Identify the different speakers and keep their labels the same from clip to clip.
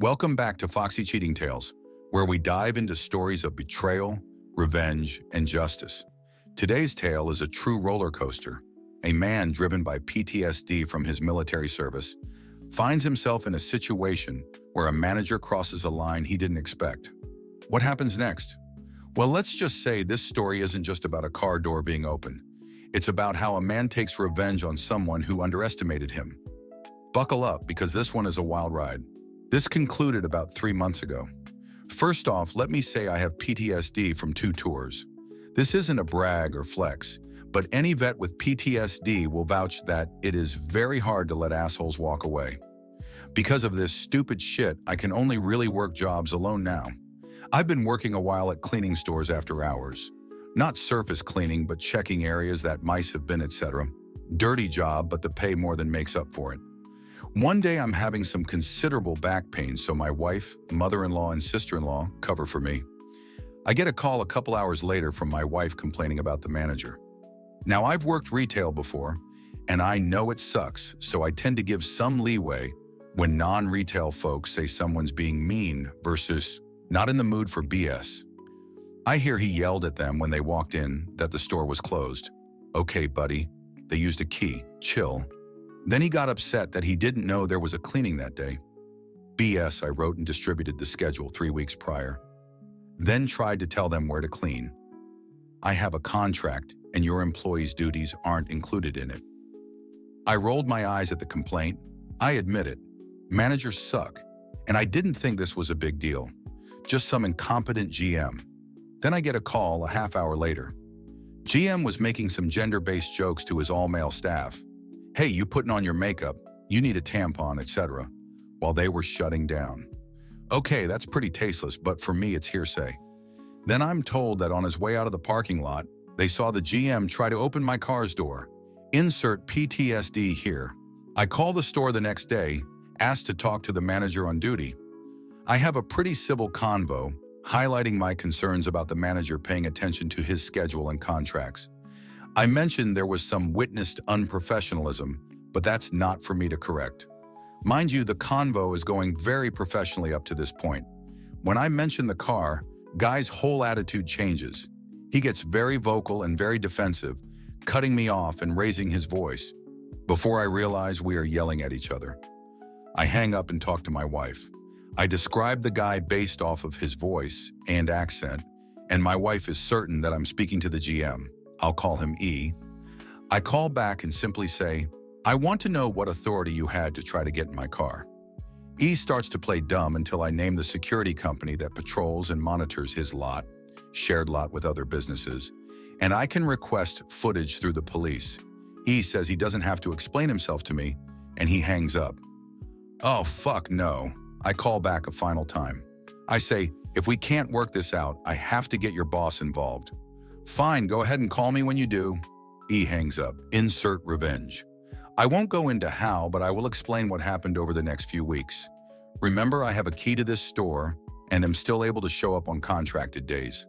Speaker 1: Welcome back to Foxy Cheating Tales, where we dive into stories of betrayal, revenge, and justice. Today's tale is a true roller coaster. A man driven by PTSD from his military service finds himself in a situation where a manager crosses a line he didn't expect. What happens next? Well, let's just say this story isn't just about a car door being open. It's about how a man takes revenge on someone who underestimated him. Buckle up, because this one is a wild ride. This concluded about 3 months ago. First off, let me say I have PTSD from 2 tours. This isn't a brag or flex, but any vet with PTSD will vouch that it is very hard to let assholes walk away. Because of this stupid shit, I can only really work jobs alone now. I've been working a while at cleaning stores after hours. Not surface cleaning, but checking areas that mice have been, etc. Dirty job, but the pay more than makes up for it. One day I'm having some considerable back pain, so my wife, mother-in-law, and sister-in-law cover for me. I get a call a couple hours later from my wife complaining about the manager. Now, I've worked retail before, and I know it sucks, so I tend to give some leeway when non-retail folks say someone's being mean versus not in the mood for BS. I hear he yelled at them when they walked in that the store was closed. Okay, buddy, they used a key, chill. Then he got upset that he didn't know there was a cleaning that day. BS, I wrote and distributed the schedule 3 weeks prior. Then tried to tell them where to clean. I have a contract and your employees' duties aren't included in it. I rolled my eyes at the complaint. I admit it. Managers suck. And I didn't think this was a big deal. Just some incompetent GM. Then I get a call a half hour later. GM was making some gender-based jokes to his all-male staff. Hey, you putting on your makeup, you need a tampon, etc., while they were shutting down. Okay, that's pretty tasteless, but for me it's hearsay. Then I'm told that on his way out of the parking lot, they saw the GM try to open my car's door. Insert PTSD here. I call the store the next day, asked to talk to the manager on duty. I have a pretty civil convo, highlighting my concerns about the manager paying attention to his schedule and contracts. I mentioned there was some witnessed unprofessionalism, but that's not for me to correct. Mind you, the convo is going very professionally up to this point. When I mention the car, Guy's whole attitude changes. He gets very vocal and very defensive, cutting me off and raising his voice. Before I realize we are yelling at each other. I hang up and talk to my wife. I describe the guy based off of his voice and accent, and my wife is certain that I'm speaking to the GM. I'll call him E. I call back and simply say, I want to know what authority you had to try to get in my car. E starts to play dumb until I name the security company that patrols and monitors his lot, shared lot with other businesses, and I can request footage through the police. E says he doesn't have to explain himself to me, and he hangs up. Oh, fuck no. I call back a final time. I say, if we can't work this out, I have to get your boss involved. Fine, go ahead and call me when you do. E hangs up. Insert revenge. I won't go into how, but I will explain what happened over the next few weeks. Remember, I have a key to this store and am still able to show up on contracted days.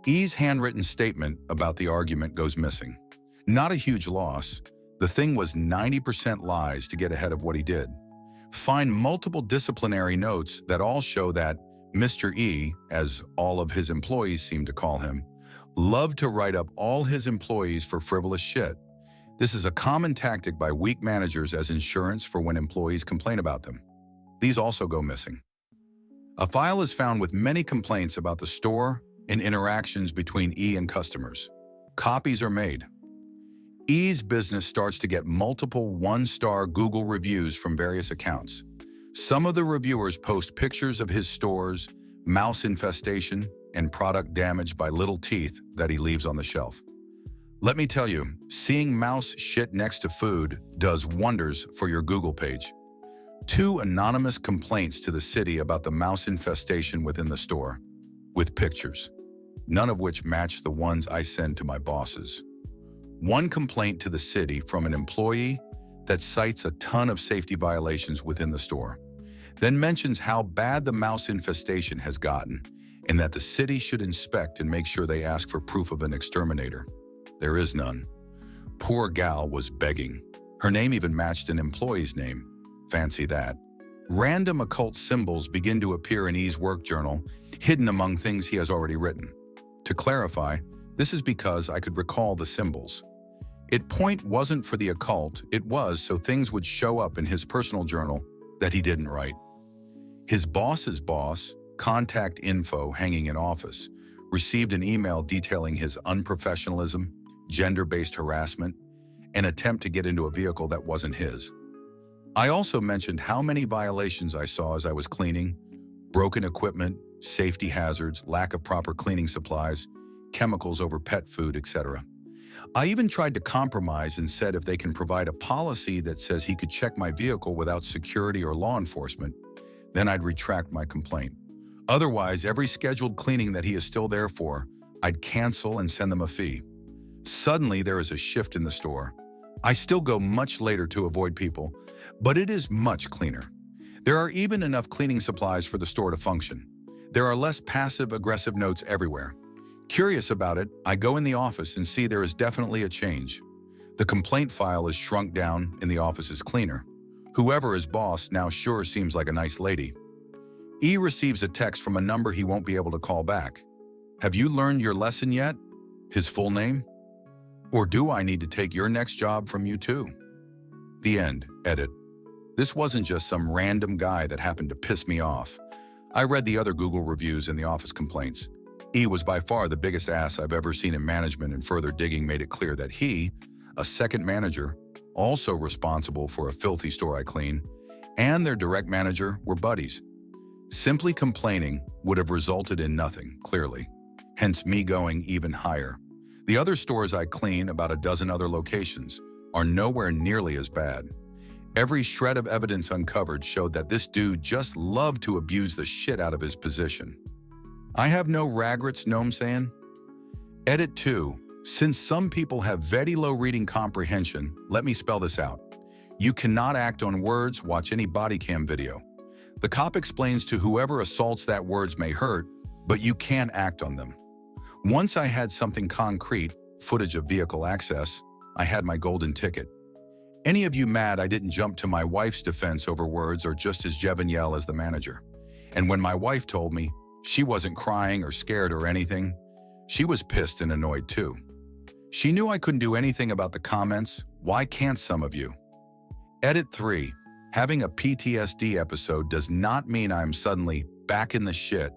Speaker 1: E's handwritten statement about the argument goes missing. Not a huge loss. The thing was 90% lies to get ahead of what he did. Find multiple disciplinary notes that all show that Mr. E, as all of his employees seem to call him, loved to write up all his employees for frivolous shit. This is a common tactic by weak managers as insurance for when employees complain about them. These also go missing. A file is found with many complaints about the store and interactions between E and customers. Copies are made. E's business starts to get multiple 1-star Google reviews from various accounts. Some of the reviewers post pictures of his stores, mouse infestation, and product damaged by little teeth that he leaves on the shelf. Let me tell you, seeing mouse shit next to food does wonders for your Google page. 2 anonymous complaints to the city about the mouse infestation within the store, with pictures, none of which match the ones I send to my bosses. 1 complaint to the city from an employee that cites a ton of safety violations within the store, then mentions how bad the mouse infestation has gotten and that the city should inspect and make sure they ask for proof of an exterminator. There is none. Poor gal was begging. Her name even matched an employee's name. Fancy that. Random occult symbols begin to appear in E's work journal, hidden among things he has already written. To clarify, this is because I could recall the symbols. Its point wasn't for the occult, it was so things would show up in his personal journal that he didn't write. His boss's boss, contact info hanging in office, received an email detailing his unprofessionalism, gender-based harassment, and attempt to get into a vehicle that wasn't his. I also mentioned how many violations I saw as I was cleaning: broken equipment, safety hazards, lack of proper cleaning supplies, chemicals over pet food, etc. I even tried to compromise and said if they can provide a policy that says he could check my vehicle without security or law enforcement, then I'd retract my complaint. Otherwise, every scheduled cleaning that he is still there for, I'd cancel and send them a fee. Suddenly, there is a shift in the store. I still go much later to avoid people, but it is much cleaner. There are even enough cleaning supplies for the store to function. There are less passive-aggressive notes everywhere. Curious about it, I go in the office and see there is definitely a change. The complaint file is shrunk down and the office is cleaner. Whoever is boss now sure seems like a nice lady. E receives a text from a number he won't be able to call back. Have you learned your lesson yet? His full name? Or do I need to take your next job from you too? The end. Edit. This wasn't just some random guy that happened to piss me off. I read the other Google reviews and the office complaints. E was by far the biggest ass I've ever seen in management, and further digging made it clear that he, a second manager, also responsible for a filthy store I clean, and their direct manager were buddies. Simply complaining would have resulted in nothing, clearly, hence me going even higher. The other stores I clean, about a dozen other locations, are nowhere nearly as bad. Every shred of evidence uncovered showed that this dude just loved to abuse the shit out of his position. I have no regrets, know I'm saying? Edit 2. Since some people have very low reading comprehension, let me spell this out. You cannot act on words, watch any body cam video. The cop explains to whoever assaults that words may hurt, but you can't act on them. Once I had something concrete, footage of vehicle access, I had my golden ticket. Any of you mad I didn't jump to my wife's defense over words or just as Jevaniel as the manager? And when my wife told me, she wasn't crying or scared or anything, she was pissed and annoyed too. She knew I couldn't do anything about the comments. Why can't some of you? Edit 3. Having a PTSD episode does not mean I'm suddenly back in the shit.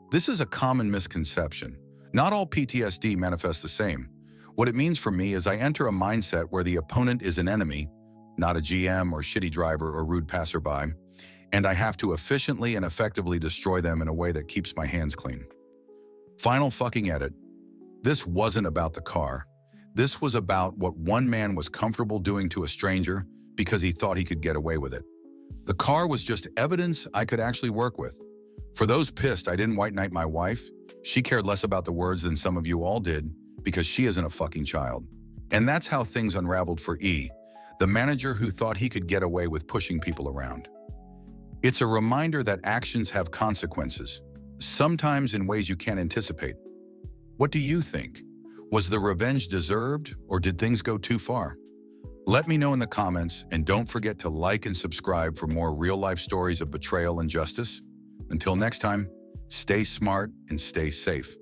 Speaker 1: This is a common misconception. Not all PTSD manifests the same. What it means for me is I enter a mindset where the opponent is an enemy, not a GM or shitty driver or rude passerby, and I have to efficiently and effectively destroy them in a way that keeps my hands clean. Final fucking edit. This wasn't about the car. This was about what one man was comfortable doing to a stranger because he thought he could get away with it. The car was just evidence I could actually work with. For those pissed I didn't white knight my wife, she cared less about the words than some of you all did because she isn't a fucking child. And that's how things unraveled for E, the manager who thought he could get away with pushing people around. It's a reminder that actions have consequences, sometimes in ways you can't anticipate. What do you think? Was the revenge deserved, or did things go too far? Let me know in the comments, and don't forget to like and subscribe for more real-life stories of betrayal and justice. Until next time, stay smart and stay safe.